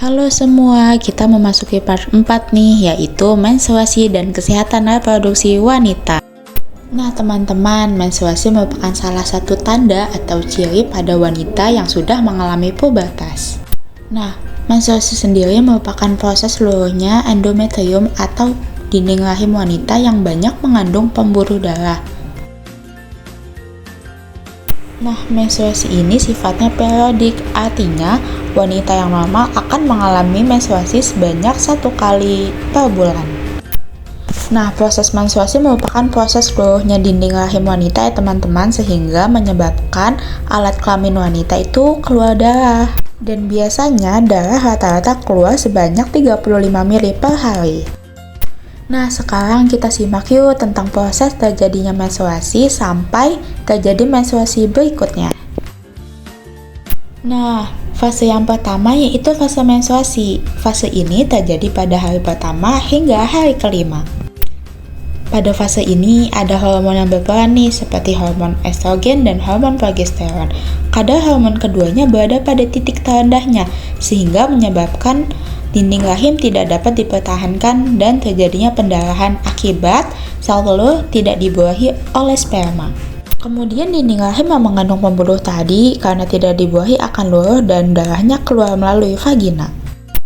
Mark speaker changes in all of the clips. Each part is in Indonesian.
Speaker 1: Halo semua, kita memasuki part 4 nih, yaitu menstruasi dan kesehatan reproduksi wanita. Nah teman-teman, menstruasi merupakan salah satu tanda atau ciri pada wanita yang sudah mengalami pubertas. Nah, menstruasi sendiri merupakan proses seluruhnya endometrium atau dinding rahim wanita yang banyak mengandung pembuluh darah. Nah, menstruasi ini sifatnya periodik, artinya wanita yang normal akan mengalami menstruasi sebanyak 1 kali per bulan. Nah, proses menstruasi merupakan proses keluarnya dinding rahim wanita ya teman-teman, sehingga menyebabkan alat kelamin wanita itu keluar darah. Dan biasanya darah rata-rata keluar sebanyak 35 ml per hari. Nah, sekarang kita simak yuk tentang proses terjadinya menstruasi sampai terjadi menstruasi berikutnya. Nah, fase yang pertama yaitu fase menstruasi. Fase ini terjadi pada hari pertama hingga hari kelima. Pada fase ini ada hormon yang berperan nih, seperti hormon estrogen dan hormon progesteron. Kadar hormon keduanya berada pada titik terendahnya, sehingga menyebabkan dinding rahim tidak dapat dipertahankan dan terjadinya pendarahan akibat sel telur tidak dibuahi oleh sperma. Kemudian dinding rahim yang mengandung pembuluh tadi karena tidak dibuahi akan luruh dan darahnya keluar melalui vagina.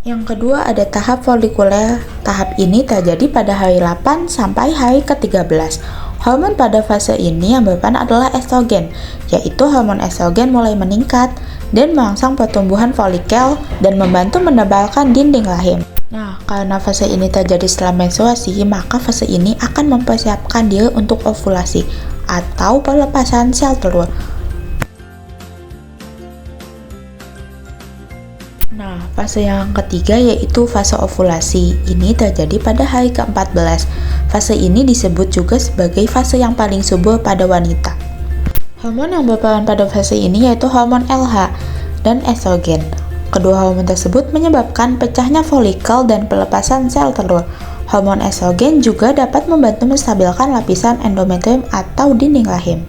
Speaker 1: Yang kedua ada tahap folikuler. Tahap ini terjadi pada hari 8 sampai hari ke-13. Hormon pada fase ini yang berperan adalah estrogen, yaitu hormon estrogen mulai meningkat dan merangsang pertumbuhan folikel dan membantu menebalkan dinding rahim. Nah, karena fase ini terjadi setelah menstruasi, maka fase ini akan mempersiapkan diri untuk ovulasi atau pelepasan sel telur. Nah, fase yang ketiga yaitu fase ovulasi. Ini terjadi pada hari ke-14. Fase ini disebut juga sebagai fase yang paling subur pada wanita. Hormon yang berperan pada fase ini yaitu hormon LH dan estrogen. Kedua hormon tersebut menyebabkan pecahnya folikel dan pelepasan sel telur. Hormon estrogen juga dapat membantu menstabilkan lapisan endometrium atau dinding rahim.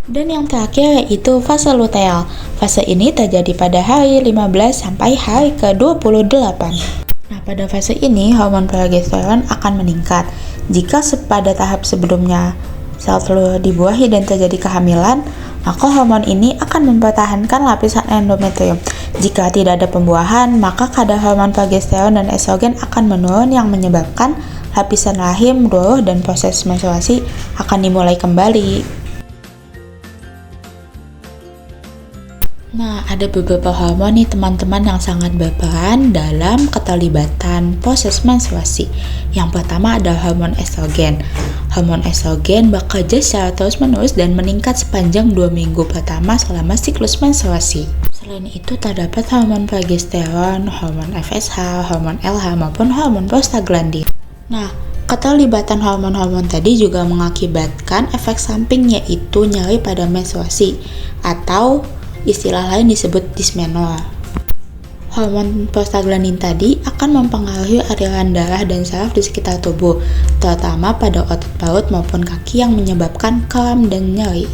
Speaker 1: Dan yang terakhir yaitu fase luteal. Fase ini terjadi pada hari 15 sampai hari ke-28. Nah, pada fase ini hormon progesteron akan meningkat. Jika pada tahap sebelumnya sel telur dibuahi dan terjadi kehamilan, maka hormon ini akan mempertahankan lapisan endometrium. Jika tidak ada pembuahan, maka kadar hormon progesteron dan estrogen akan menurun yang menyebabkan lapisan rahim luruh dan proses menstruasi akan dimulai kembali. Nah, ada beberapa hormon nih teman-teman yang sangat berperan dalam keterlibatan proses menstruasi. Yang pertama ada hormon estrogen. Hormon estrogen bekerja secara terus-menerus dan meningkat sepanjang 2 minggu pertama selama siklus menstruasi. Selain itu terdapat hormon progesteron, hormon FSH, hormon LH maupun hormon prostaglandin. Nah, keterlibatan hormon-hormon tadi juga mengakibatkan efek samping yaitu nyeri pada menstruasi atau istilah lain disebut dysmenorrhea. Hormon prostaglandin tadi akan mempengaruhi aliran darah dan saraf di sekitar tubuh, terutama pada otot perut maupun kaki yang menyebabkan kram dan nyeri.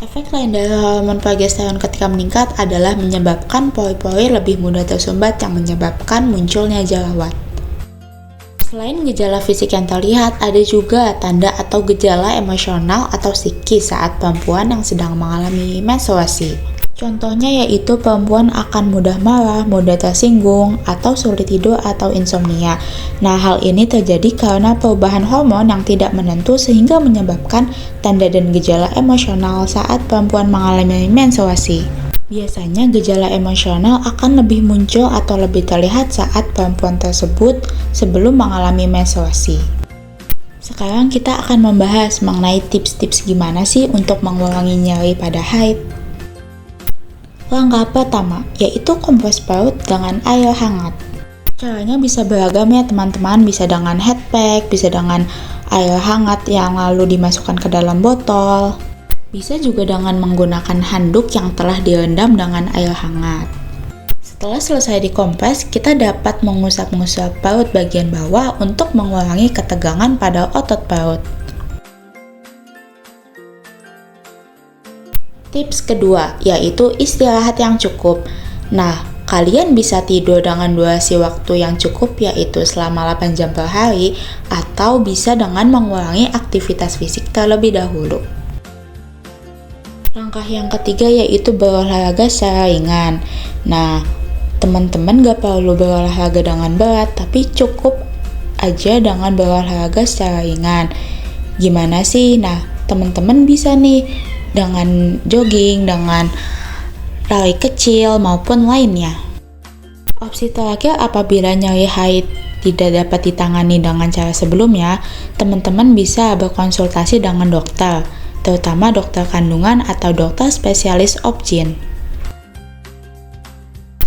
Speaker 1: Efek lain dari hormon progesteron ketika meningkat adalah menyebabkan pori-pori lebih mudah tersumbat yang menyebabkan munculnya jerawat. Selain gejala fisik yang terlihat, ada juga tanda atau gejala emosional atau psikis saat perempuan yang sedang mengalami menstruasi. Contohnya yaitu perempuan akan mudah marah, mudah tersinggung, atau sulit tidur atau insomnia. Nah, hal ini terjadi karena perubahan hormon yang tidak menentu sehingga menyebabkan tanda dan gejala emosional saat perempuan mengalami menstruasi. Biasanya gejala emosional akan lebih muncul atau lebih terlihat saat perempuan tersebut sebelum mengalami menstruasi. Sekarang kita akan membahas mengenai tips-tips gimana sih untuk mengurangi nyeri pada haid. Langkah pertama, yaitu kompres perut dengan air hangat. Caranya bisa beragam ya teman-teman, bisa dengan head pack, bisa dengan air hangat yang lalu dimasukkan ke dalam botol. Bisa juga dengan menggunakan handuk yang telah direndam dengan air hangat. Setelah selesai dikompres, kita dapat mengusap-ngusap perut bagian bawah untuk mengurangi ketegangan pada otot perut. Tips kedua yaitu istirahat yang cukup. Nah, kalian bisa tidur dengan durasi waktu yang cukup yaitu selama 8 jam per hari atau bisa dengan mengurangi aktivitas fisik terlebih dahulu. Langkah yang ketiga yaitu berolahraga secara ringan. Nah, teman-teman gak perlu berolahraga dengan berat, tapi cukup aja dengan berolahraga secara ringan. Gimana sih? Nah, teman-teman bisa nih dengan jogging, dengan lari kecil maupun lainnya. Opsi terakhir apabila nyeri haid tidak dapat ditangani dengan cara sebelumnya, teman-teman bisa berkonsultasi dengan dokter, terutama dokter kandungan atau dokter spesialis OB/GYN.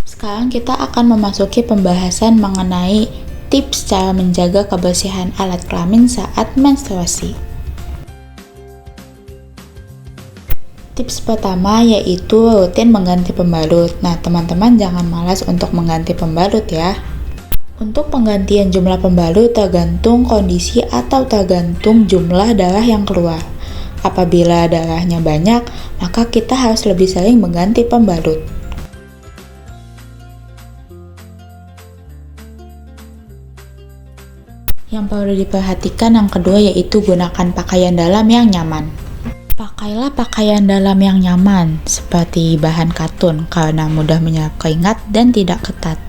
Speaker 1: Sekarang kita akan memasuki pembahasan mengenai tips cara menjaga kebersihan alat kelamin saat menstruasi. Tips pertama yaitu rutin mengganti pembalut. Nah, teman-teman jangan malas untuk mengganti pembalut ya. Untuk penggantian jumlah pembalut tergantung kondisi atau tergantung jumlah darah yang keluar. Apabila darahnya banyak, maka kita harus lebih sering mengganti pembalut. Yang perlu diperhatikan yang kedua yaitu gunakan pakaian dalam yang nyaman. Pakailah pakaian dalam yang nyaman, seperti bahan katun, karena mudah menyerap keringat dan tidak ketat.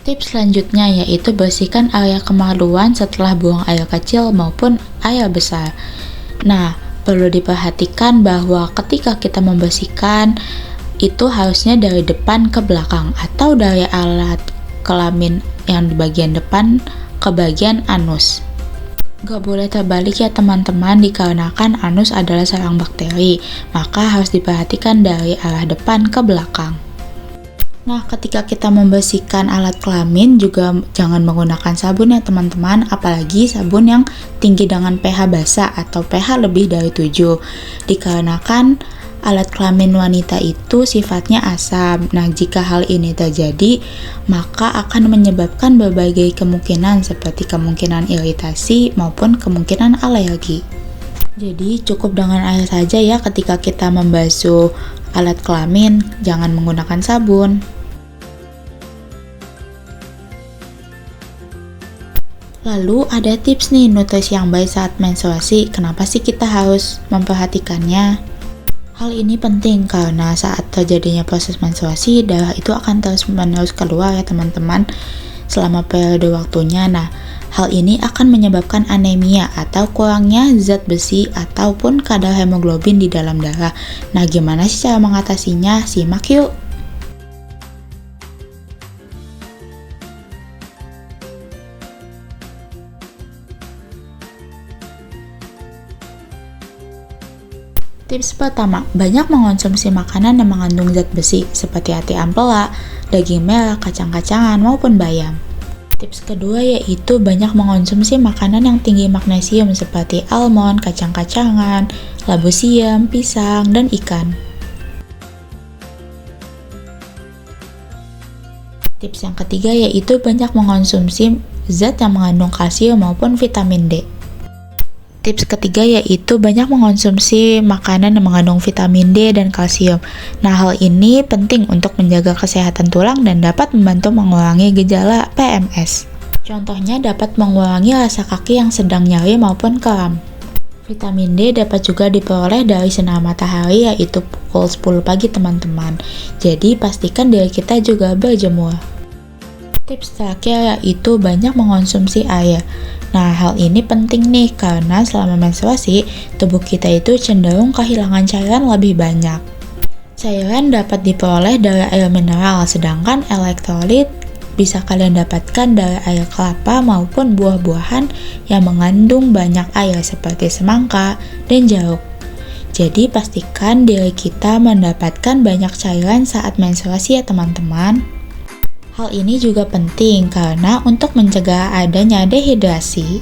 Speaker 1: Tips selanjutnya yaitu bersihkan area kemaluan setelah buang air kecil maupun air besar. Nah, perlu diperhatikan bahwa ketika kita membersihkan, itu harusnya dari depan ke belakang atau dari alat kelamin yang di bagian depan ke bagian anus. Gak boleh terbalik ya teman-teman, dikarenakan anus adalah sarang bakteri, maka harus diperhatikan dari arah depan ke belakang. Nah, ketika kita membersihkan alat kelamin juga jangan menggunakan sabun ya teman-teman, apalagi sabun yang tinggi dengan pH basa atau pH lebih dari 7, dikarenakan alat kelamin wanita itu sifatnya asam. Nah, jika hal ini terjadi, maka akan menyebabkan berbagai kemungkinan seperti kemungkinan iritasi maupun kemungkinan alergi. Jadi, cukup dengan air saja ya ketika kita membasuh alat kelamin, jangan menggunakan sabun. Lalu ada tips nih nutrisi yang baik saat menstruasi. Kenapa sih kita harus memperhatikannya? Hal ini penting karena saat terjadinya proses menstruasi, darah itu akan terus-menerus keluar ya teman-teman selama periode waktunya. Nah, hal ini akan menyebabkan anemia atau kurangnya zat besi ataupun kadar hemoglobin di dalam darah. Nah, gimana sih cara mengatasinya? Simak yuk! Tips pertama, banyak mengonsumsi makanan yang mengandung zat besi seperti ati ampela, daging merah, kacang-kacangan, maupun bayam. Tips kedua yaitu banyak mengonsumsi makanan yang tinggi magnesium seperti almond, kacang-kacangan, labu siam, pisang, dan ikan. Tips yang ketiga yaitu banyak mengonsumsi zat yang mengandung kalsium maupun vitamin D. Tips ketiga yaitu banyak mengonsumsi makanan yang mengandung vitamin D dan kalsium. Nah, hal ini penting untuk menjaga kesehatan tulang dan dapat membantu mengurangi gejala PMS. Contohnya dapat mengurangi rasa kaki yang sedang nyeri maupun kram. Vitamin D dapat juga diperoleh dari sinar matahari yaitu pukul 10 pagi teman-teman. Jadi pastikan diri kita juga berjemur. Tips terakhir yaitu banyak mengonsumsi air. Nah, hal ini penting nih karena selama menstruasi, tubuh kita itu cenderung kehilangan cairan lebih banyak. Cairan dapat diperoleh dari air mineral, sedangkan elektrolit bisa kalian dapatkan dari air kelapa maupun buah-buahan yang mengandung banyak air seperti semangka dan jeruk. Jadi pastikan diri kita mendapatkan banyak cairan saat menstruasi ya teman-teman. Hal ini juga penting karena untuk mencegah adanya dehidrasi,